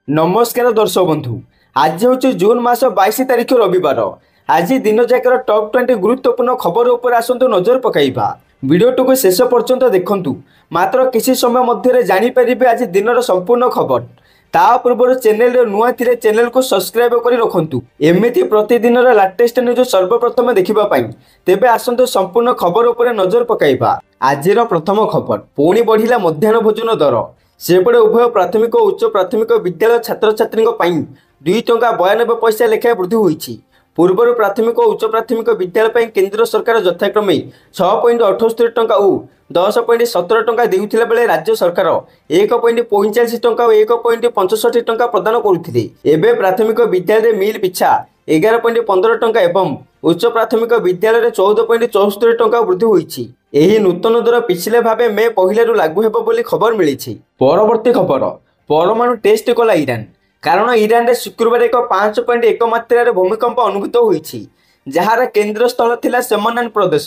नमस्कार दर्शक बंधु। आज हूँ जून मास 22 तारिख रविवार। आज दिन जाकर टॉप 20 गुरुत्वपूर्ण खबर उपर आसतु नजर पकाइबा। वीडियो को शेष पर्यंत देखंतु। मात्र किसी समय मध्य जानीपर आज दिन संपूर्ण खबर। ता पूर्व चैनल नुआ थिले चैनल को सब्सक्राइब कर रखंतु। एमिति प्रतिदिन लाटेस्ट न्यूज सर्वप्रथम देखिबा तेबे आसतु संपूर्ण खबर उपर नजर पकाइबा। आजिर प्रथम खबर पुणी बढ़िला मध्याह्न भोजन दर। सेपटे उभय प्राथमिक और उच्च प्राथमिक विद्यालय छात्र छात्री 2 टंका 92 पैसा लेखाएं वृद्धि होईछि। पूर्व प्राथमिक और उच्च प्राथमिक विद्यालय केंद्र सरकार यथाक्रमे 6.78 टंका और 10.17 टंका देउथिला बेले राज्य सरकार 1.45 टंका और 1.65 टंका प्रदान करुथिले। एबे प्राथमिक विद्यालय मिल पिछा 11.15 टंका एवं उच्च प्राथमिक विद्यालय 14.74 टंका वृद्धि होईछि। एही नूतन दर पिछले भावे मे पहिलारू लागू हेबो बोली खबर मिलिछि। परवर्ती खबर परमाणु टेस्ट कला ईरान। कारण ईरान रे शुक्रवार एक 5.1 मात्रा भूमिकंप अनुभूत होईछि, जहार केंद्र स्थल थिला सेमनान प्रदेश।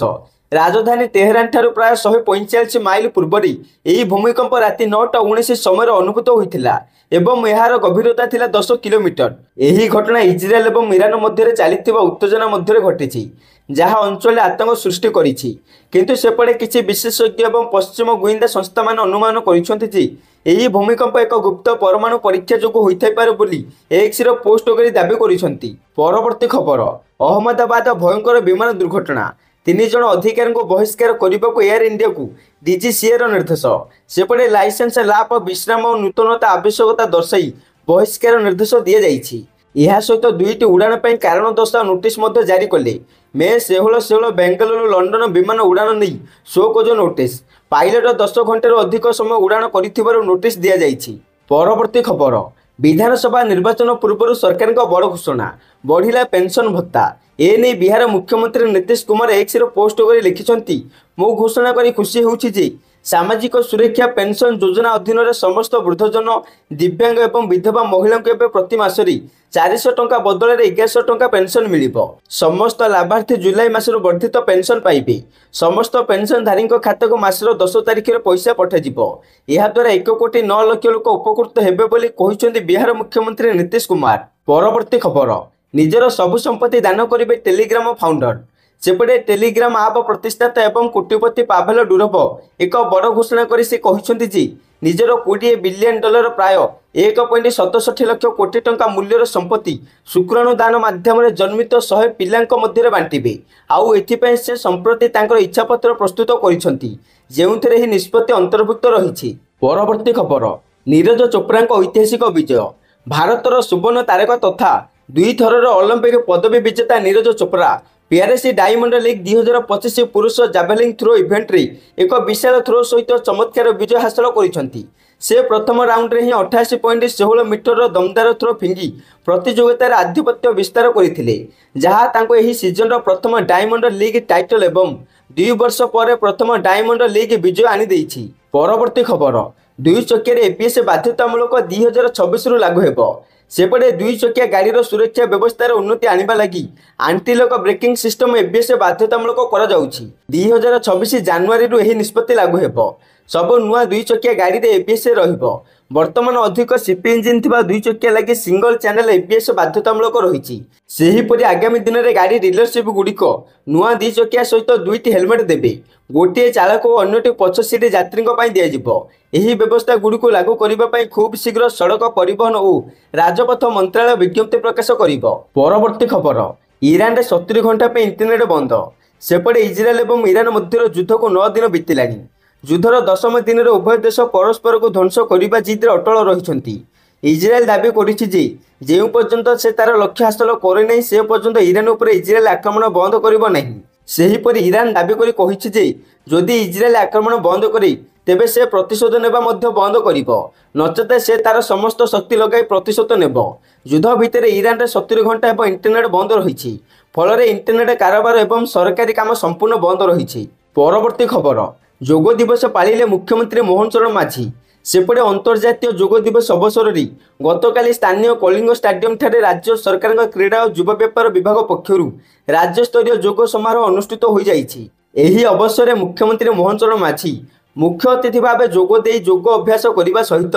राजधानी तेहरान ठारू प्राय 145 माइल पूर्वरी एही भूमिकंप राति 9:19 समय अनुभूत होइथिला एवं एहार गभीरता थिला 10 किलोमीटर। एही घटना इजराइल एवं ईरान मध्य चलिथिबा उत्तेजना मध्य घटिछि, जहाँ अंचल आतंक सृष्टि करिछि। किंतु सेपटे किछि विशेषज्ञ एवं पश्चिम गुइंदा संस्था मान अनुमान करिसेंति जे एही भूमिकंप एक गुप्त परमाणु परीक्षा जोगु होइथाइ पारे बोली एक्स रो पोस्ट करी दाबी करिसेंति। परवर्ती खबर अहमदाबाद भयंकर विमान दुर्घटना। 3 जन अधिकारी को बहिष्कार करने को एयर इंडिया को डीजीसीए निर्देश। सेपटे लाइसेंस लाप विश्राम और नूतनता आवश्यकता दर्शाई बहिष्कार निर्देश दि जाइछि। यह सहित 2टी उड़ान पर कारण दर्शाओ नोटिस जारी कले। मे 16 बेंगलुरु लंडन विमान उड़ान नहीं शोकज नोटिस। पायलट 10 घंटे अधिक समय उड़ान कर नोटिस दि जाइछि। परवर्ती खबर विधानसभा निर्वाचन पूर्व सरकार बड़ घोषणा बढ़िला पेंशन भत्ता। एने बिहार मुख्यमंत्री नीतीश कुमार एक्स रो पोस्ट कर लिखिछंती, मो घोषणा करी खुशी होउछि जे सामाजिक सुरक्षा पेंशन योजना अधीन रे समस्त वृद्धजन दिव्यांग एवं विधवा महिला को प्रति मासरी 400 टंका बदल में 1100 टंका पेंशन मिलिबो। समस्त लाभार्थी जुलाई मासर वर्धित पेंशन पाइबे। समस्त पेंशनधारी खाता को मासर 10 तारिख पैसा पठाଯିबो। यह द्वारा 1.9 कोटी लोक उपकृत हेबे बोली कहिसेंती बिहार मुख्यमंत्री नीतीश कुमार। परवर्ती खबर निजर सबु संपत्ति दान करिवे टेलीग्राम फाउंडर। सेपटे टेलीग्राम आप प्रतिष्ठाता एवं कोटिपति पाभेल डुरभ एक बड़ घोषणा करी से कहिसेंती जे निजर $20 बिलियन प्राय 1.67 लाख कोटी टंका मूल्यर संपत्ति शुक्राणु दान माध्यम जन्मित 100 पिलांक मध्य बांटिबे। आउ एथिपई से संप्रति तांकर इच्छापत्र प्रस्तुत करिसेंती, जेउथिरे ही निष्पत्ति अंतर्भुक्त रहिछि। परवर्ती खबर नीरज चोप्रा ऐतिहासिक विजय। भारतर सुवर्ण तारका तथा 2 थरर ओलंपिक पदवी विजेता Neeraj Chopra PRC diamond league 2025 पुरुष जावेलिंग थ्रो इवेंट रे एक विशाल थ्रो सहित चमत्कार विजय हासिल करिसेंती। से प्रथम राउंड रे ही 88.16 मीटर दमदार थ्रो फिंगी प्रतियोगितार आधिपत्य विस्तार करथिले, जहाँ तांको एही सीजन प्रथम डायमंड लीग टाइटल एवं 2 वर्ष पर प्रथम डायमंड लीग विजय आनी देइछि। परवर्ती खबर 2 चकिया ABS बाध्यतामूलक 2026 रु लागू हेबो। सेपटे 2 चकिया गाड़ी सुरक्षा व्यवस्था उन्नति आनिबा लगी आंटीलक ब्रेकिंग सिस्टम ABS बाध्यतामूलक करा जाउछि। 2026 जनवरी रु एही निष्पत्ति लागू हेबो। सब नुआ 2 चकिया गाड़ी रे ABS रहिबो। वर्तमान अधिक सीपी इंजिन थिबा 2 चकिया लगी सिंगल चैनल ABS बाध्यतामूलक रहिछि। सेहीपरि आगामी दिन में गाड़ी डीलरशिप गुड़िक नुआ 2 चकिया सहित 2टी हेलमेट देबे। गोटे चालक और अन्यटी पछ सीट यात्री दिज्व। यह व्यवस्था गुड़िक लागू करने खूब शीघ्र सड़क परिवहन और राजपथ मंत्रालय विज्ञप्ति प्रकाश कर। परवर्ती खबर ईरान रे 70 घंटा इंटरनेट बंद। सेपटे इजराइल और ईरान मध्य युद्ध को 9 दिन बीतलानी। युद्धर 10म दिन में उभय देश परस्पर को ध्वंस करने जिद्रे अटल रही। इजराइल दाबी करिछि जे जेउ पर्यंत से तार लक्ष्य हासिल करे नहीं से पर्यंत ईरान उपर इजराइल आक्रमण बंद करिबो नहीं। सेहीपरि ईरान दाबी करी कहिछि जे जदि इजराइल आक्रमण बंद करे तेबे से प्रतिशोध नेबा मध्य बंद करिबो, नचेत से तार समस्त शक्ति लगाई प्रतिशोध नेबो। युद्ध भितर ईरान रे 70 घंटा एवं इंटरनेट बंद रही। फल इंटरनेट कारोबार एवं सरकारी काम संपूर्ण बंद रही। परवर्ती खबर योग दिवस पालिले मुख्यमंत्री मोहन चरण माझी। सेपटे अंतर्जातीय योग दिवस अवसर में गतकाली स्थानीय कलिंग स्टाडियम ठारे राज्य सरकार क्रीड़ा और युवा व्यापार विभाग पक्षर राज्यस्तरीय योग समारोह अनुष्ठित हो जाइछि। एही अवसर में मुख्यमंत्री मोहन चरण माझी मुख्य अतिथि भाव जोग दे योग अभ्यास करने सहित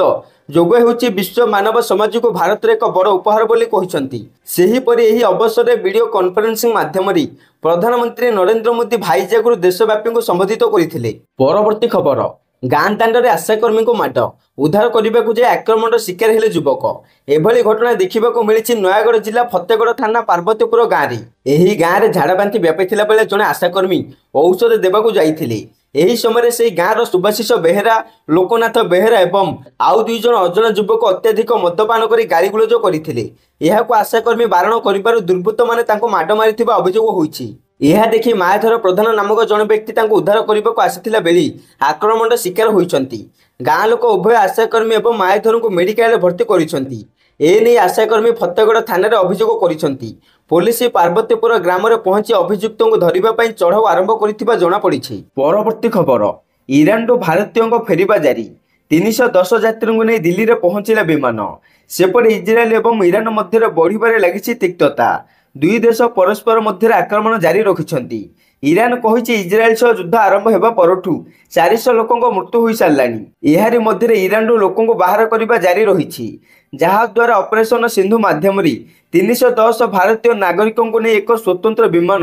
ଯୋଗ ହେଉଛି ବିଶ୍ୱ ମାନବ ସମାଜକୁ ଭାରତର ଏକ ବଡ଼ ଉପହାର ବୋଲି କହିଛନ୍ତି। ସେହିପରି ଏହି ଅବସରରେ ଭିଡ଼ିଓ କନଫରେନ୍ସିଂ ମାଧ୍ୟମରେ ପ୍ରଧାନମନ୍ତ୍ରୀ ନରେନ୍ଦ୍ର ମୋଦି ଭାଇଜାଗରୁ ଦେଶବ୍ୟାପୀଙ୍କୁ ସମ୍ବୋଧିତ କରିଥିଲେ। ପରବର୍ତ୍ତୀ ଖବର, ଗାଁ ଦାଣ୍ଡରେ ଆଶାକର୍ମୀଙ୍କୁ ମାଡ଼, ଉଦ୍ଧାର କରିବାକୁ ଯାଇ ଆକ୍ରମଣର ଶିକାର ହେଲେ ଯୁବକ। ଏଭଳି ଘଟଣା ଦେଖିବାକୁ ମିଳିଛି ନୟାଗଡ଼ ଜିଲ୍ଲା ଫତେଗଡ଼ ଥାନା ପାର୍ବତୀପୁର ଗାଁରେ। ଏହି ଗାଁରେ ଝାଡ଼ାବାନ୍ତି ବ୍ୟାପିଥିଲା ବେଳେ ଜଣେ ଆଶାକର୍ମୀ ଔଷଧ ଦେବାକୁ ଯାଇଥିଲେ। ଏହି ସମୟରେ ସେହି ଗାଁର ସୁଭାଶିଷ ବେହେରା, ଲୋକନାଥ ବେହେରା ଏବଂ ଆଉ 2 ଜଣ ଅଜଣା ଯୁବକ ଅତ୍ୟଧିକ ମଦ୍ୟପାନ କରି ଗାଳିଗୁଲଜ କରିଥିଲେ। ଏହାକୁ ଆଶାକର୍ମୀ ବାରଣ କରିବାରୁ ଦୁର୍ବୃତ୍ତମାନେ ତାଙ୍କୁ ମାଡ଼ ମାରିଥିବା ଅଭିଯୋଗ ହୋଇଛି। ଏହା ଦେଖି ମାୟାଧର ପ୍ରଧାନ ନାମକ ଜଣେ ବ୍ୟକ୍ତି ତାଙ୍କୁ ଉଦ୍ଧାର କରିବାକୁ ଆସିଥିଲା ବେଳେ ଆକ୍ରମଣର ଶିକାର ହୋଇଛନ୍ତି। ଗାଁ ଲୋକ ଉଭୟ ଆଶାକର୍ମୀ ଏବଂ ମାୟାଧରଙ୍କୁ ମେଡିକାଲରେ ଭର୍ତ୍ତି କରିଛନ୍ତି। ଏନେଇ ଆଶାକର୍ମୀ ଫତେଗଡ଼ ଥାନାରେ ଅଭିଯୋଗ କରିଛନ୍ତି। ପୋଲିସ ପାର୍ବତୀପୁର ଗ୍ରାମରେ ପହଞ୍ଚି ଅଭିଯୁକ୍ତଙ୍କୁ ଧରିବା ପାଇଁ ଚଢ଼ଉ ଆରମ୍ଭ କରିଥିବା ଜଣାପଡ଼ିଛି। ପରବର୍ତ୍ତୀ ଖବର, ଇରାନରୁ ଭାରତୀୟଙ୍କ ଫେରିବା ଜାରି, 310 ଯାତ୍ରୀଙ୍କୁ ନେଇ ଦିଲ୍ଲୀରେ ପହଞ୍ଚିଲା ବିମାନ। ସେପଟେ ଇସ୍ରାଏଲ ଏବଂ ଇରାନ ମଧ୍ୟରେ ବଢ଼ିବାରେ ଲାଗିଛି ତିକ୍ତତା। ଦୁଇ ଦେଶ ପରସ୍ପର ମଧ୍ୟରେ ଆକ୍ରମଣ ଜାରି ରଖିଛନ୍ତି। ଇରାନ କହିଛି ଇସ୍ରାଏଲ ସହ ଯୁଦ୍ଧ ଆରମ୍ଭ ହେବା ପରଠୁ 400 ଲୋକଙ୍କ ମୃତ୍ୟୁ ହୋଇସାରିଲାଣି। ଏହାରି ମଧ୍ୟରେ ଇରାନରୁ ଲୋକଙ୍କୁ ବାହାର କରିବା ଜାରି ରହିଛି, ଯାହାଦ୍ୱାରା ଅପରେସନ ସିନ୍ଧୁ ମାଧ୍ୟମରେ 310 ଭାରତୀୟ ନାଗରିକଙ୍କୁ ନେଇ ଏକ ସ୍ୱତନ୍ତ୍ର ବିମାନ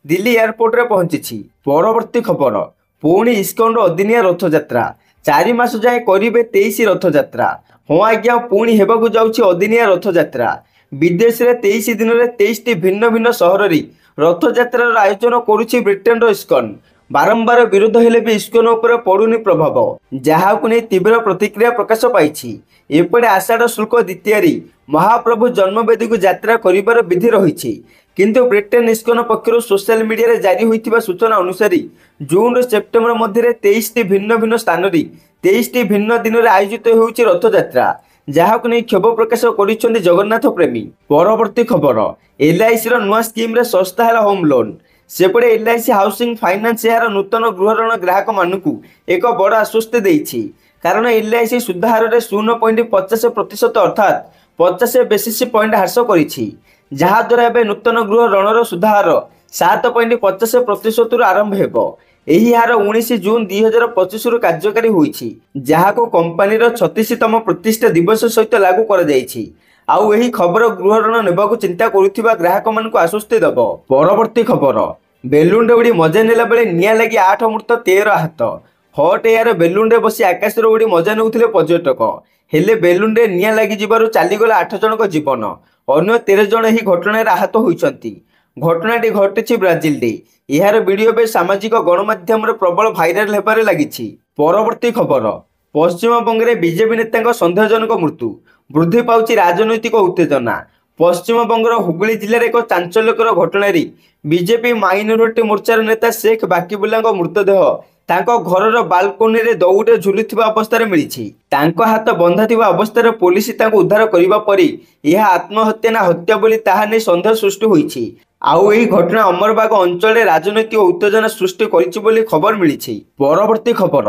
ଦିଲ୍ଲୀ ଏୟାରପୋର୍ଟରେ ପହଞ୍ଚିଛି। ପରବର୍ତ୍ତୀ ଖବର, ପୁଣି ଇସ୍କନର ଅଦିନିଆ ରଥଯାତ୍ରା, 4 ମାସ ଯାଏଁ କରିବେ 23 ରଥଯାତ୍ରା। ହଁ ଆଜ୍ଞା, ପୁଣି ହେବାକୁ ଯାଉଛି ଅଦିନିଆ ରଥଯାତ୍ରା। ବିଦେଶରେ 23 ଦିନରେ 23ଟି ଭିନ୍ନ ଭିନ୍ନ ସହରରେ ରଥଯାତ୍ରାର ଆୟୋଜନ କରୁଛି ବ୍ରିଟେନର ଇସ୍କନ। ବାରମ୍ବାର ବିରୋଧ ହେଲେ ବି ଇସ୍କନ ଉପରେ ପଡ଼ୁନି ପ୍ରଭାବ, ଯାହାକୁ ନେଇ ତୀବ୍ର ପ୍ରତିକ୍ରିୟା ପ୍ରକାଶ ପାଇଛି। ଏପଟେ ଆଷାଢ଼ ଶୁକ୍ଳ ଦ୍ୱିତୀୟାରେ ମହାପ୍ରଭୁ ଜନ୍ମବେଦୀକୁ ଯାତ୍ରା କରିବାର ବିଧି ରହିଛି। କିନ୍ତୁ ବ୍ରିଟେନ ଇସ୍କନ ପକ୍ଷରୁ ସୋସିଆଲ ମିଡ଼ିଆରେ ଜାରି ହୋଇଥିବା ସୂଚନା ଅନୁସାରେ ଜୁନରୁ ସେପ୍ଟେମ୍ବର ମଧ୍ୟରେ 23ଟି ଭିନ୍ନ ଭିନ୍ନ ସ୍ଥାନରେ 23ଟି ଭିନ୍ନ ଦିନରେ ଆୟୋଜିତ ହେଉଛି ରଥଯାତ୍ରା, ଯାହାକୁ ନେଇ କ୍ଷୋଭ ପ୍ରକାଶ କରିଛନ୍ତି ଜଗନ୍ନାଥ ପ୍ରେମୀ। ପରବର୍ତ୍ତୀ ଖବର, LICର ନୂଆ ସ୍କିମ୍ରେ ଶସ୍ତା ହେଲା ହୋମ୍ ଲୋନ୍। ସେପଟେ LIC ହାଉସିଂ ଫାଇନାନ୍ସ ଏହାର ନୂତନ ଗୃହ ଋଣ ଗ୍ରାହକମାନଙ୍କୁ ଏକ ବଡ଼ ଆଶ୍ୱସ୍ତି ଦେଇଛି। କାରଣ LIC ସୁଧ ହାରରେ 0.50% ଅର୍ଥାତ୍ 50 ବେସିସ୍ ପଏଣ୍ଟ ହ୍ରାସ କରିଛି, ଯାହାଦ୍ୱାରା ଏବେ ନୂତନ ଗୃହ ଋଣର ସୁଧ ହାର 7.50%ରୁ ଆରମ୍ଭ ହେବ। ଏହି ହାର 19 ଜୁନ 2025ରୁ କାର୍ଯ୍ୟକାରୀ ହୋଇଛି, ଯାହାକୁ କମ୍ପାନୀର 36ତମ ପ୍ରତିଷ୍ଠା ଦିବସ ସହିତ ଲାଗୁ କରାଯାଇଛି। ଆଉ ଏହି ଖବର ଗୃହ ଋଣ ନେବାକୁ ଚିନ୍ତା କରୁଥିବା ଗ୍ରାହକମାନଙ୍କୁ ଆଶ୍ୱସ୍ତି ଦେବ। ପରବର୍ତ୍ତୀ ଖବର, ବେଲୁନରେ ଉଡ଼ି ମଜା ନେଲା ବେଳେ ନିଆଁ ଲାଗି 8 ମୃତ 13 ଆହତ। ହଟ୍ ଏୟାର ବେଲୁନରେ ବସି ଆକାଶରେ ଉଡ଼ି ମଜା ନେଉଥିଲେ ପର୍ଯ୍ୟଟକ, ହେଲେ ବେଲୁନରେ ନିଆଁ ଲାଗିଯିବାରୁ ଚାଲିଗଲା 8 ଜଣଙ୍କ ଜୀବନ। ଅନ୍ୟ 13 ଜଣ ଏହି ଘଟଣାରେ ଆହତ ହୋଇଛନ୍ତି। ଘଟଣାଟି ଘଟିଛି ବ୍ରାଜିଲରେ। ଏହାର ଭିଡ଼ିଓ ଏବେ ସାମାଜିକ ଗଣମାଧ୍ୟମରେ ପ୍ରବଳ ଭାଇରାଲ ହେବାରେ ଲାଗିଛି। ପରବର୍ତ୍ତୀ ଖବର, ପଶ୍ଚିମବଙ୍ଗରେ ବିଜେପି ନେତାଙ୍କ ସନ୍ଦେହଜନକ ମୃତ୍ୟୁ, ବୃଦ୍ଧି ପାଉଛି ରାଜନୈତିକ ଉତ୍ତେଜନା। ପଶ୍ଚିମବଙ୍ଗର ହୁଗୁଳି ଜିଲ୍ଲାରେ ଏକ ଚାଞ୍ଚଲ୍ୟକର ଘଟଣାରେ ବିଜେପି ମାଇନୋରିଟି ମୋର୍ଚ୍ଚାର ନେତା ଶେଖ୍ ବାକିବୁଲ୍ଲାଙ୍କ ମୃତଦେହ ତାଙ୍କ ଘରର ବାଲକୋନିରେ ଦଉଡ଼ିରେ ଝୁଲୁଥିବା ଅବସ୍ଥାରେ ମିଳିଛି। ତାଙ୍କ ହାତ ବନ୍ଧା ଥିବା ଅବସ୍ଥାରେ ପୋଲିସ ତାଙ୍କୁ ଉଦ୍ଧାର କରିବା ପରେ ଏହା ଆତ୍ମହତ୍ୟା ନା ହତ୍ୟା ବୋଲି ତାହା ନେଇ ସନ୍ଦେହ ସୃଷ୍ଟି ହୋଇଛି। ଆଉ ଏହି ଘଟଣା ଅମରବାଗ ଅଞ୍ଚଳରେ ରାଜନୈତିକ ଉତ୍ତେଜନା ସୃଷ୍ଟି କରିଛି ବୋଲି ଖବର ମିଳିଛି। ପରବର୍ତ୍ତୀ ଖବର,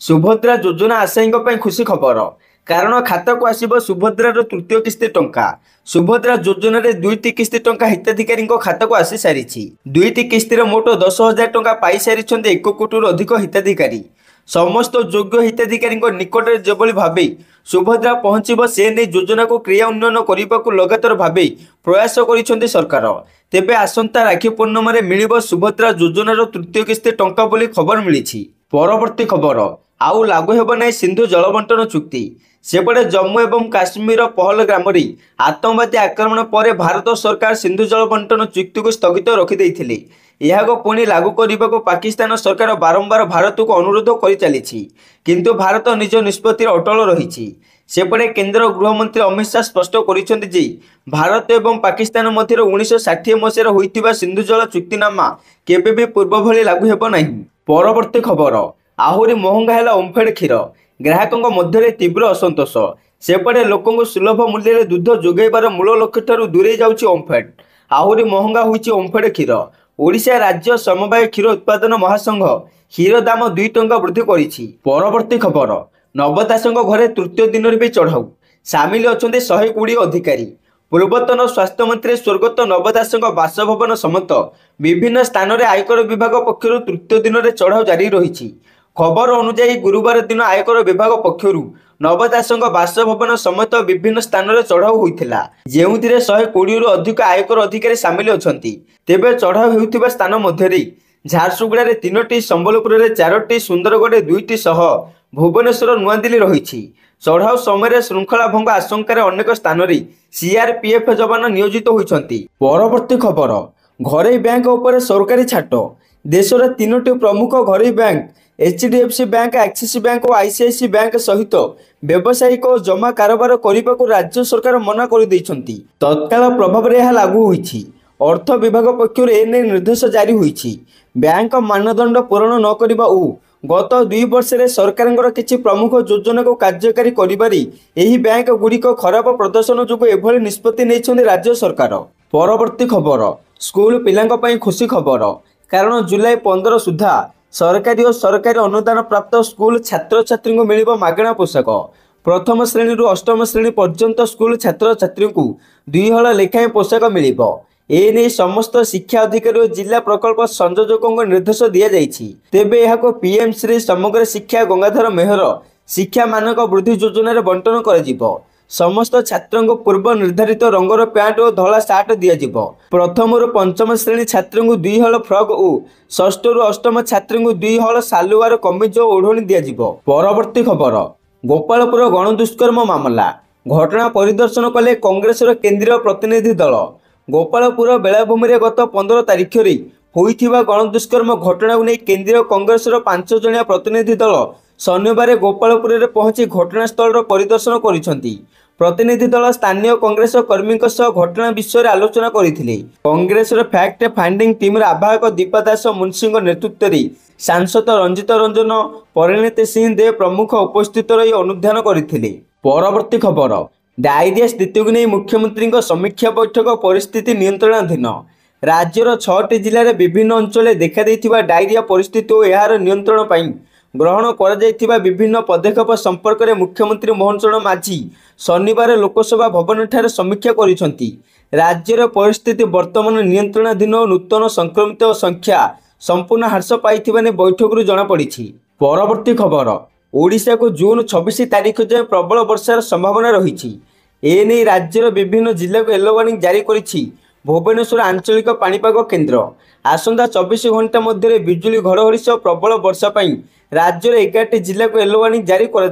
ସୁଭଦ୍ରା ଯୋଜନା ଆଶାୟୀଙ୍କ ପାଇଁ ଖୁସି ଖବର, କାରଣ ଖାତାକୁ ଆସିବ ସୁଭଦ୍ରାର ତୃତୀୟ କିସ୍ତି ଟଙ୍କା। ସୁଭଦ୍ରା ଯୋଜନାରେ 2ଟି କିସ୍ତି ଟଙ୍କା ହିତାଧିକାରୀଙ୍କ ଖାତାକୁ ଆସି ସାରିଛି। 2ଟି କିସ୍ତିରେ ମୋଟ 10,000 ଟଙ୍କା ପାଇସାରିଛନ୍ତି 1 କୋଟିରୁ ଅଧିକ ହିତାଧିକାରୀ। ସମସ୍ତ ଯୋଗ୍ୟ ହିତାଧିକାରୀଙ୍କ ନିକଟରେ ଯେଭଳି ଭାବେ ସୁଭଦ୍ରା ପହଞ୍ଚିବ ସେ ନେଇ ଯୋଜନାକୁ କ୍ରିୟାନ୍ୱୟନ କରିବାକୁ ଲଗାତାର ଭାବେ ପ୍ରୟାସ କରିଛନ୍ତି ସରକାର। ତେବେ ଆସନ୍ତା ରାକ୍ଷୀ ପୂର୍ଣ୍ଣିମାରେ ମିଳିବ ସୁଭଦ୍ରା ଯୋଜନାର ତୃତୀୟ କିସ୍ତି ଟଙ୍କା ବୋଲି ଖବର ମିଳିଛି। ପରବର୍ତ୍ତୀ ଖବର, ଆଉ ଲାଗୁ ହେବ ନାହିଁ ସିନ୍ଧୁ ଜଳବଣ୍ଟନ ଚୁକ୍ତି। ସେପଟେ ଜମ୍ମୁ ଏବଂ କାଶ୍ମୀରର ପହଲଗାମରେ ଆତଙ୍କବାଦୀ ଆକ୍ରମଣ ପରେ ଭାରତ ସରକାର ସିନ୍ଧୁ ଜଳ ବଣ୍ଟନ ଚୁକ୍ତିକୁ ସ୍ଥଗିତ ରଖିଦେଇଥିଲେ। ଏହାକୁ ପୁଣି ଲାଗୁ କରିବାକୁ ପାକିସ୍ତାନ ସରକାର ବାରମ୍ବାର ଭାରତକୁ ଅନୁରୋଧ କରିଚାଲିଛି, କିନ୍ତୁ ଭାରତ ନିଜ ନିଷ୍ପତ୍ତିରେ ଅଟଳ ରହିଛି। ସେପଟେ କେନ୍ଦ୍ର ଗୃହମନ୍ତ୍ରୀ ଅମିତ ଶାହ ସ୍ପଷ୍ଟ କରିଛନ୍ତି ଯେ ଭାରତ ଏବଂ ପାକିସ୍ତାନ ମଧ୍ୟରେ 1960 ମସିହାରେ ହୋଇଥିବା ସିନ୍ଧୁ ଜଳ ଚୁକ୍ତିନାମା କେବେ ବି ପୂର୍ବ ଭଳି ଲାଗୁ ହେବ ନାହିଁ। ପରବର୍ତ୍ତୀ ଖବର, ଆହୁରି ମହଙ୍ଗା ହେଲା ଓମ୍ଫେଡ୍ କ୍ଷୀର, ଗ୍ରାହକଙ୍କ ମଧ୍ୟରେ ତୀବ୍ର ଅସନ୍ତୋଷ। ସେପଟେ ଲୋକଙ୍କୁ ସୁଲଭ ମୂଲ୍ୟରେ ଦୁଧ ଯୋଗାଇବାର ମୂଳ ଲକ୍ଷ୍ୟଠାରୁ ଦୂରେଇ ଯାଉଛି ଓମ୍ଫେଡ୍। ଆହୁରି ମହଙ୍ଗା ହୋଇଛି ଓମ୍ଫେଡ୍ କ୍ଷୀର। ଓଡ଼ିଶା ରାଜ୍ୟ ସମବାୟ କ୍ଷୀର ଉତ୍ପାଦନ ମହାସଂଘ କ୍ଷୀର ଦାମ 2 ଟଙ୍କା ବୃଦ୍ଧି କରିଛି। ପରବର୍ତ୍ତୀ ଖବର, ନବ ଦାସଙ୍କ ଘରେ ତୃତୀୟ ଦିନରେ ବି ଚଢ଼ାଉ, ସାମିଲ ଅଛନ୍ତି 120 ଅଧିକାରୀ। ପୂର୍ବତନ ସ୍ୱାସ୍ଥ୍ୟମନ୍ତ୍ରୀ ସ୍ୱର୍ଗତ ନବ ଦାସଙ୍କ ବାସଭବନ ସମେତ ବିଭିନ୍ନ ସ୍ଥାନରେ ଆୟକର ବିଭାଗ ପକ୍ଷରୁ ତୃତୀୟ ଦିନରେ ଚଢ଼ାଉ ଜାରି ରହିଛି। खबर अनुसार गुरुवार दिन आयकर विभाग पक्षर नव दासଙ୍କ बासभवन समेत विभिन्न स्थान में चढ़ाऊ होता जो 120 अधिक आयकर अधिकारी सामिल अच्छा तेज चढ़ाऊ होता स्थान मध्य झारसुगुड़ा 3टी संबलपुर में 4टी सुंदरगढ़ 2टी सह भुवनेश्वर नुआदिल्ली रही चढ़ाऊ समय श्रृंखला भंग आशंकार अनेक स्थान में सीआरपीएफ जवान नियोजित होती। परवर्ती खबर घरोई बैंक उपर सरकारी छाट देशर 3टी प्रमुख घरोई bank HDFC bank Axis bank और आईसीआईसी बैंक सहित व्यावसायिक और जमा कारोबार करने को राज्य सरकार मना कर तत्काल प्रभाव में यह लागू होती। अर्थ विभाग पक्षर एने निर्देश जारी होती। बैंक मानदंड पूरण न करने और गत 2 वर्ष सरकार किसी प्रमुख योजना को कार्यकारी कर बैंक गुड़िक खराब प्रदर्शन जो एभली निष्पत्ति नहीं राज्य सरकार। परवर्ती खबर स्कूल पिलांई खुशी खबर कारण जुलाई 15 सुधा सरकारी और सरकारी अनुदान प्राप्त स्कूल छात्र छात्री को मिल मागणा पोशाक प्रथम श्रेणी अष्टम श्रेणी पर्यंत स्कूल छात्र छात्री को 2 हल लेखाएं पोशाक मिल एने समस्त शिक्षा अधिकारी और जिला प्रकल्प संयोजकों निर्देश दि जाइए। तेबे यह पीएम श्री समग्र शिक्षा गंगाधर मेहर शिक्षा मानक वृद्धि योजन बंटन कर समस्त छात्रों को पूर्व निर्धारित रंगर पैंट और धला सार्ट दिज्व। प्रथम पंचम श्रेणी छात्री को 2 हल फ्रॉक और षष्ठ अष्टम छात्री को 2 हल सालुआर कमिज और ओढ़णी दिज्व। परवर्ती खबर गोपालपुर गणदुष्कर्म मामला घटना परिदर्शन कले कांग्रेस केंद्रीय प्रतिनिधि दल। गोपालपुर बेलाभूमि गत 15 तारिख होइथिबा गणदुष्कर्म घटना को नहीं केंद्रीय कांग्रेस 5 जणिया प्रतिनिधि दल शनिवार गोपालपुर में पहुंची घटनास्थल परिदर्शन करिसेंती। प्रतिनिधि दल स्थानीय कांग्रेस कर्मी घटना विषय आलोचना करथिले। कांग्रेस फैक्ट फाइंडिंग टीम आवाहक दीपा दास मुंशी नेतृत्व में सांसद रंजित रंजन परिणीत सिंह देव प्रमुख उपस्थित रही अनुधान करथिले। परवर्ती खबर डायरिया स्थिति को नहीं मुख्यमंत्री समीक्षा बैठक परिस्थिति नियंत्रणाधीन। राज्यर 6टी जिले में विभिन्न अंचल देखा डायरिया परिस्थिति और यार नियंत्रण पर ग्रहण कर विभिन्न पदक्षेप संपर्क में मुख्यमंत्री मोहन चरण माझी शनिवार लोकसभा भवन ठारे समीक्षा करिसेंती। राज्यर परिस्थिति वर्तमान नियंत्रणाधीन और नूतन संक्रमित संख्या संपूर्ण ह्रास पाई बैठक जमापड़ी। परवर्ती खबर ओडिशा को जून 26 तारिख जाए प्रबल वर्षार संभावना रही। एने राज्यर विभिन्न जिला को येलो वार्निंग जारी करिछि भुवनेश्वर आंचलिक पाणीपाग केन्द्र। आसंता 24 घंटा मध्य बिजुली घड़घड़ी सह प्रबल वर्षा पाई राज्यर 11टी जिला को येलो वार्निंग जारी कर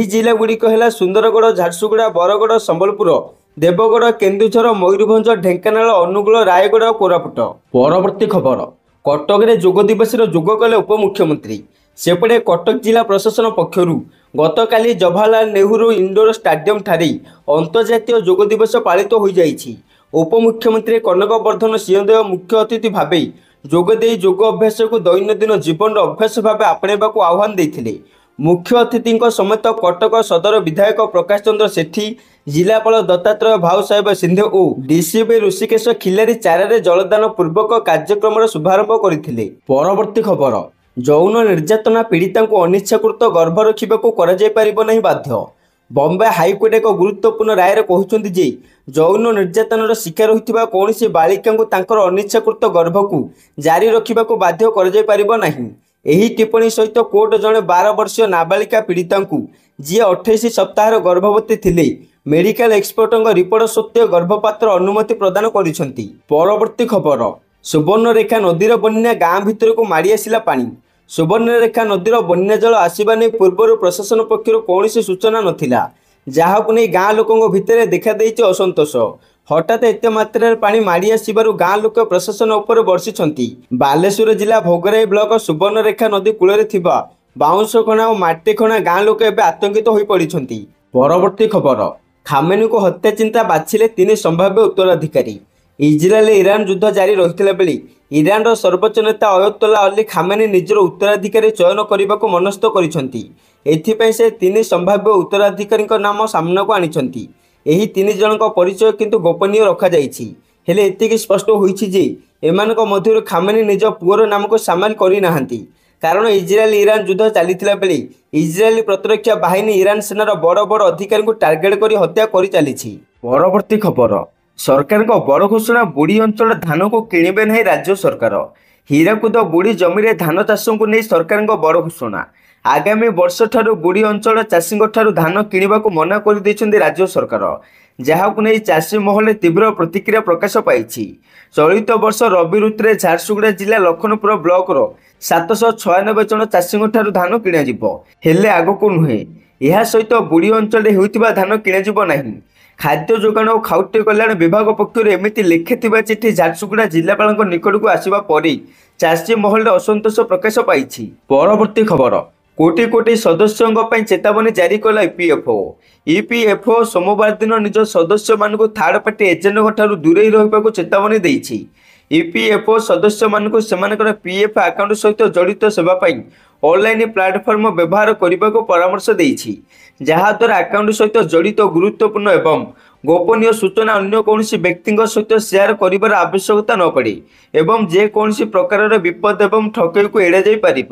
जिला गुड़िक है सुंदरगढ़ झारसुगुड़ा बरगढ़ संबलपुर देवगढ़ केन्दुझर मयूरभंज ढेंकानाल अनुगुल रायगढ़ और कोरापुट। परवर्ती खबर कटक में जोग दिवस जोग कले उपमुख्यमंत्री। सेपटे कटक जिला प्रशासन पक्षर गतकाली जवाहरलाल नेहरू इंडोर स्टाडियम ठारे अंतर्जातीय जोग दिवस पालित हो जाइछि। उपमुख्यमंत्री कनक वर्धन सिंहदेव मुख्य अतिथि भाव जोगदे योग अभ्यास को दैनंदिन जीवन अभ्यास भाव आपणेबा आह्वान देथिले। मुख्य अतिथि समेत कटक सदर विधायक प्रकाश चंद्र सेठी जिलापाल दत्तात्रेय भाव साहेब सिंधे और डीसीपी ऋषिकेश खिलारी चारे जलदान पूर्वक कार्यक्रम शुभारंभ करथिले। परवर्ती खबर यौन निर्यातना पीड़िता को अनिच्छाकृत गर्भ रखा बाध्य। बम्बे हाईकोर्ट एक गुरुत्वपूर्ण राय कहते जे यौन निर्यातनार शिकार होता कौन बालिका को तांकर अनिच्छाकृत गर्भ को जारी रखा बाध्य कर टिप्पणी सहित कोर्ट जड़े 12 वर्षीय नाबालिका पीड़िता को जी 28 सप्ताह गर्भवती थिले मेडिकल एक्सपर्ट रिपोर्ट सत्य गर्भपात अनुमति प्रदान करिसेंती। परवर्ती खबर सुवर्णरेखा नदीर बन्या गाँ भितर को माड़ी आसिला पानी। सुवर्णरेखा नदीर बन्या जल आसवा नहीं पूर्व प्रशासन पक्षर कौन सूचना नथिला जहां नहीं गाँ लोकों भितर देखा देइछि असंतोष। हठात एत मात्रा पानी माड़ी आसबार गाँ लोक प्रशासन उपर बर्षिछंती। बालेश्वर जिला भोगराई ब्लॉक सुवर्णरेखा नदी कूल बाउंशखणा और माटीखणा गाँ लोक एवं आतंकित हो पड़ती। परवर्ती खबर खामेनी को हत्या चिंता बाछिले 3 संभाव्य उत्तराधिकारी। इजराएल ईरान युद्ध जारी रही बेले ईरान सर्वोच्च नेता अयतोल्ला अली खामेनी निजर उत्तराधिकारी चयन करने को मनस्थ कर से 3 संभाव्य उत्तराधिकारी नाम सामना को आनी। यही 3 जन परिचय किंतु गोपनीय रखा हेले एतिक स्पष्ट होइछि मध्य खामेनी निज पुअर नाम को सामिल करना कारण इजराएल ईरान युद्ध चली बेले इजराएली प्रतिरक्षा बाहिनी ईरान सेनार बड़ बड़ अधिकारी को टार्गेट कर हत्या कर चली। परवर्ती खबर सरकार बड़ घोषणा बुड़ी अंचल धान को किणवे नहीं राज्य सरकार। ହୀରାକୁଦ ବୁଢ଼ୀ ଜମିରେ ଧାନ ଚାଷକୁ ନେଇ ସରକାରଙ୍କ ବଡ଼ ଘୋଷଣା। ଆଗାମୀ ବର୍ଷଠାରୁ ବୁଢ଼ୀ ଅଞ୍ଚଳ ଚାଷୀଙ୍କଠାରୁ ଧାନ କିଣିବାକୁ ମନା କରିଦେଇଛନ୍ତି ରାଜ୍ୟ ସରକାର, ଯାହାକୁ ନେଇ ଚାଷୀ ମହଲରେ ତୀବ୍ର ପ୍ରତିକ୍ରିୟା ପ୍ରକାଶ ପାଇଛି। ଚଳିତ ବର୍ଷ ରବି ଋତୁରେ ଝାରସୁଗୁଡ଼ା ଜିଲ୍ଲା ଲଖନପୁର ବ୍ଲକର 796 ଜଣ ଚାଷୀଙ୍କଠାରୁ ଧାନ କିଣାଯିବ, ହେଲେ ଆଗକୁ ନୁହେଁ। ଏହା ସହିତ ବୁଢ଼ୀ ଅଞ୍ଚଳରେ ହେଉଥିବା ଧାନ କିଣାଯିବ ନାହିଁ। ଖାଦ୍ୟ ଯୋଗାଣ ଓ ଖାଉଟି କଲ୍ୟାଣ ବିଭାଗ ପକ୍ଷରୁ ଏମିତି ଲେଖିଥିବା ଚିଠି ଝାରସୁଗୁଡ଼ା ଜିଲ୍ଲାପାଳଙ୍କ ନିକଟକୁ ଆସିବା ପରେ ଚାଷୀ ମହଲରେ ଅସନ୍ତୋଷ ପ୍ରକାଶ ପାଇଛି। ପରବର୍ତ୍ତୀ ଖବର, କୋଟି କୋଟି ସଦସ୍ୟଙ୍କ ପାଇଁ ଚେତାବନୀ ଜାରି କଲା ଇପିଏଫ୍ଓ। ଇପିଏଫ୍ଓ ସୋମବାର ଦିନ ନିଜ ସଦସ୍ୟମାନଙ୍କୁ ଥାର୍ଡ ପାର୍ଟି ଏଜେଣ୍ଟଙ୍କ ଠାରୁ ଦୂରେଇ ରହିବାକୁ ଚେତାବନୀ ଦେଇଛି। ଇପିଏଫ୍ଓ ସଦସ୍ୟମାନଙ୍କୁ ସେମାନଙ୍କର ପିଏଫ୍ ଆକାଉଣ୍ଟ ସହିତ ଜଡ଼ିତ ସେବା ପାଇଁ ଅନଲାଇନ୍ ପ୍ଲାଟଫର୍ମ ବ୍ୟବହାର କରିବାକୁ ପରାମର୍ଶ ଦେଇଛି, ଯାହାଦ୍ୱାରା ଆକାଉଣ୍ଟ ସହିତ ଜଡ଼ିତ ଗୁରୁତ୍ୱପୂର୍ଣ୍ଣ ଏବଂ ଗୋପନୀୟ ସୂଚନା ଅନ୍ୟ କୌଣସି ବ୍ୟକ୍ତିଙ୍କ ସହିତ ସେୟାର କରିବାର ଆବଶ୍ୟକତା ନ ପଡ଼େ ଏବଂ ଯେକୌଣସି ପ୍ରକାରର ବିପଦ ଏବଂ ଠକେଇକୁ ଏଡ଼ାଯାଇ ପାରିବ।